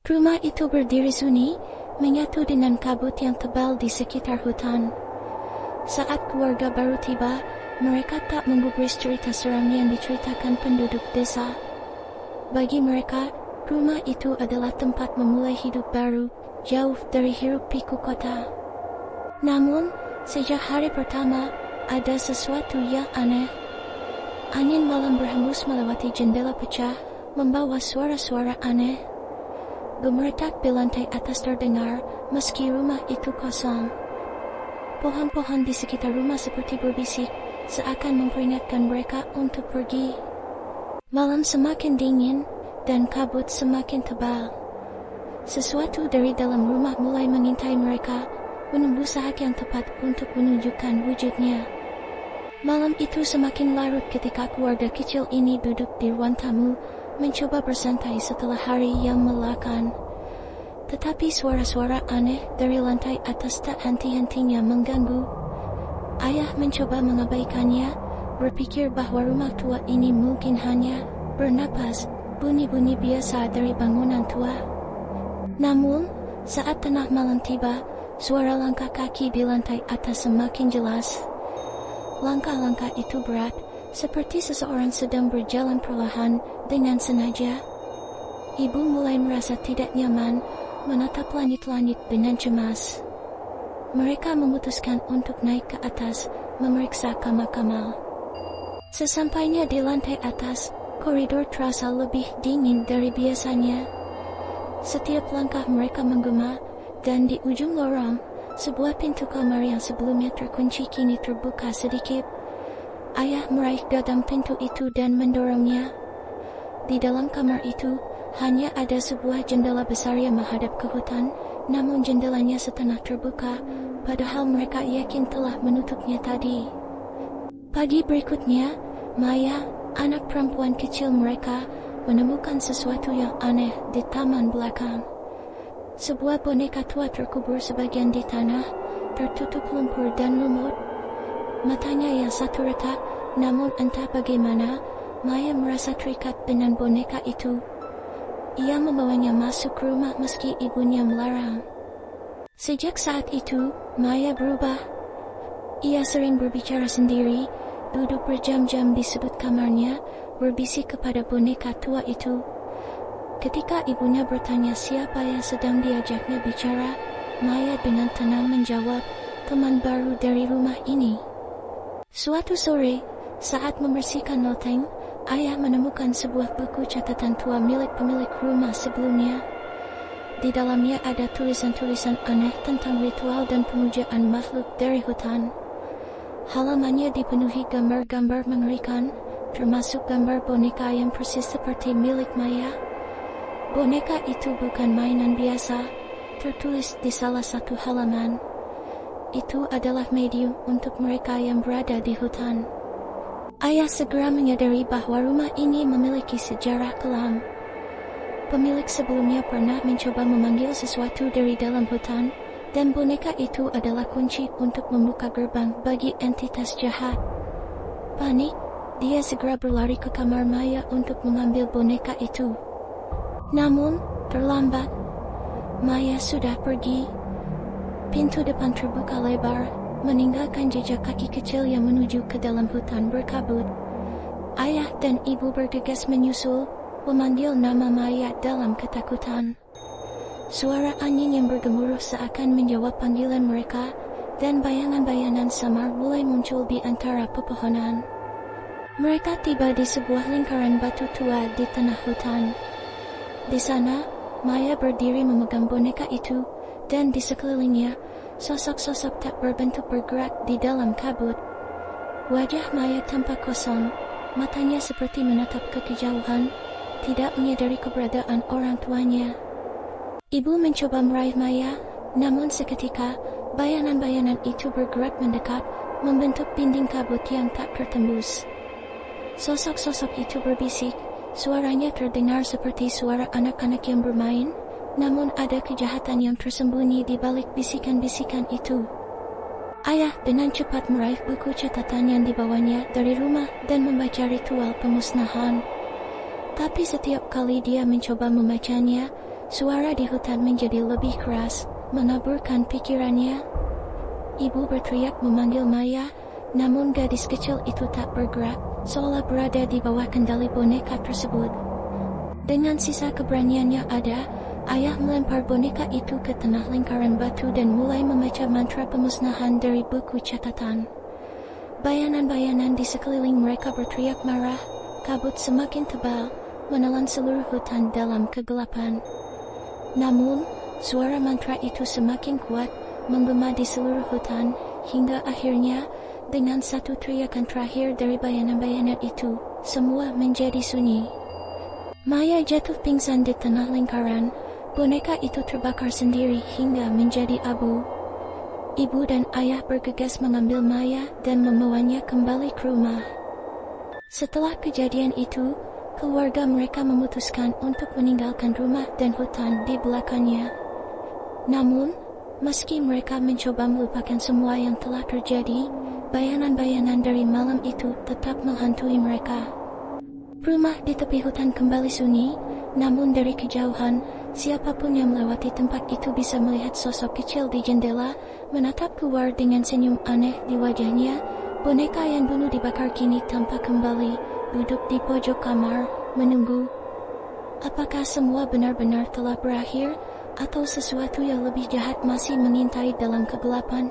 Rumah itu berdiri sunyi, menyatu dengan kabut yang tebal di sekitar hutan. Saat keluarga baru tiba, mereka tak menggubris cerita seram yang diceritakan penduduk desa. Bagi mereka, rumah itu adalah tempat memulai hidup baru, jauh dari hiruk-pikuk kota. Namun, sejak hari pertama, ada sesuatu yang aneh. Angin malam berhembus melewati jendela pecah, membawa suara-suara aneh. Gemertak di lantai atas terdengar, meski rumah itu kosong. Pohon-pohon di sekitar rumah seperti berbisik, seakan memperingatkan mereka untuk pergi. Malam semakin dingin, dan kabut semakin tebal. Sesuatu dari dalam rumah mulai mengintai mereka, menunggu saat yang tepat untuk menunjukkan wujudnya. Malam itu semakin larut ketika keluarga kecil ini duduk di ruang tamu, mencoba bersantai setelah hari yang melelahkan. Tetapi suara-suara aneh dari lantai atas tak henti-hentinya mengganggu. Ayah mencoba mengabaikannya, berpikir bahwa rumah tua ini mungkin hanya bernapas bunyi-bunyi biasa dari bangunan tua. Namun, saat tengah malam tiba, suara langkah kaki di lantai atas semakin jelas. Langkah-langkah itu berat, seperti seseorang sedang berjalan perlahan dengan sengaja. Ibu mulai merasa tidak nyaman, menatap langit-langit dengan cemas. Mereka memutuskan untuk naik ke atas, memeriksa kamar-kamar. Sesampainya di lantai atas, koridor terasa lebih dingin dari biasanya. Setiap langkah mereka menggema, dan di ujung lorong, sebuah pintu kamar yang sebelumnya terkunci kini terbuka sedikit. Ayah meraih gagang pintu itu dan mendorongnya. Di dalam kamar itu, hanya ada sebuah jendela besar yang menghadap ke hutan, namun jendelanya setengah terbuka, padahal mereka yakin telah menutupnya tadi. Pagi berikutnya, Maya, anak perempuan kecil mereka, menemukan sesuatu yang aneh di taman belakang. Sebuah boneka tua terkubur sebagian di tanah, tertutup lumpur dan lumut. Matanya yang satu retak, namun entah bagaimana, Maya merasa terikat dengan boneka itu. Ia membawanya masuk rumah meski ibunya melarang. Sejak saat itu, Maya berubah. Ia sering berbicara sendiri, duduk berjam-jam di sudut kamarnya, berbisik kepada boneka tua itu. Ketika ibunya bertanya siapa yang sedang diajaknya bicara, Maya dengan tenang menjawab, teman baru dari rumah ini. Suatu sore, saat membersihkan loteng, ayah menemukan sebuah buku catatan tua milik pemilik rumah sebelumnya. Di dalamnya ada tulisan-tulisan aneh tentang ritual dan pemujaan makhluk dari hutan. Halamannya dipenuhi gambar-gambar mengerikan, termasuk gambar boneka yang persis seperti milik Maya. Boneka itu bukan mainan biasa, tertulis di salah satu halaman. Itu adalah medium untuk mereka yang berada di hutan. Ayah segera menyadari bahwa rumah ini memiliki sejarah kelam. Pemilik sebelumnya pernah mencoba memanggil sesuatu dari dalam hutan, dan boneka itu adalah kunci untuk membuka gerbang bagi entitas jahat. Panik, dia segera berlari ke kamar Maya untuk mengambil boneka itu. Namun, terlambat. Maya sudah pergi. Pintu depan terbuka lebar, meninggalkan jejak kaki kecil yang menuju ke dalam hutan berkabut. Ayah dan ibu bergegas menyusul, memanggil nama Maya dalam ketakutan. Suara angin yang bergemuruh seakan menjawab panggilan mereka, dan bayangan-bayangan samar mulai muncul di antara pepohonan. Mereka tiba di sebuah lingkaran batu tua di tengah hutan. Di sana, Maya berdiri memegang boneka itu, dan di sekelilingnya, sosok-sosok tak berbentuk bergerak di dalam kabut. Wajah Maya tampak kosong, matanya seperti menatap ke kejauhan, tidak menyadari keberadaan orang tuanya. Ibu mencoba meraih Maya, namun seketika, bayangan-bayangan itu bergerak mendekat, membentuk dinding kabut yang tak tertembus. Sosok-sosok itu berbisik, suaranya terdengar seperti suara anak-anak yang bermain, namun ada kejahatan yang tersembunyi di balik bisikan-bisikan itu. Ayah dengan cepat meraih buku catatan yang dibawanya dari rumah dan membaca ritual pemusnahan. Tapi setiap kali dia mencoba membacanya, Suara di hutan menjadi lebih keras, mengaburkan pikirannya. Ibu berteriak memanggil Maya, namun gadis kecil itu tak bergerak, seolah berada di bawah kendali boneka tersebut. Dengan sisa keberaniannya ada, ayah melempar boneka itu ke tengah lingkaran batu dan mulai membaca mantra pemusnahan dari buku catatan. Bayangan-bayangan di sekeliling mereka berteriak marah, kabut semakin tebal, menelan seluruh hutan dalam kegelapan. Namun, suara mantra itu semakin kuat, menggema di seluruh hutan, hingga akhirnya, dengan satu teriakan terakhir dari bayangan-bayangan itu, semua menjadi sunyi. Maya jatuh pingsan di tengah lingkaran, boneka itu terbakar sendiri hingga menjadi abu. Ibu dan ayah bergegas mengambil Maya dan membawanya kembali ke rumah. Setelah kejadian itu, keluarga mereka memutuskan untuk meninggalkan rumah dan hutan di belakangnya. Namun, meski mereka mencoba melupakan semua yang telah terjadi, bayangan-bayangan dari malam itu tetap menghantui mereka. Rumah di tepi hutan kembali sunyi, namun dari kejauhan, siapapun yang melewati tempat itu bisa melihat sosok kecil di jendela, menatap keluar dengan senyum aneh di wajahnya. Boneka yang dulu dibakar kini tampak kembali, duduk di pojok kamar, menunggu. Apakah semua benar-benar telah berakhir, atau sesuatu yang lebih jahat masih mengintai dalam kegelapan?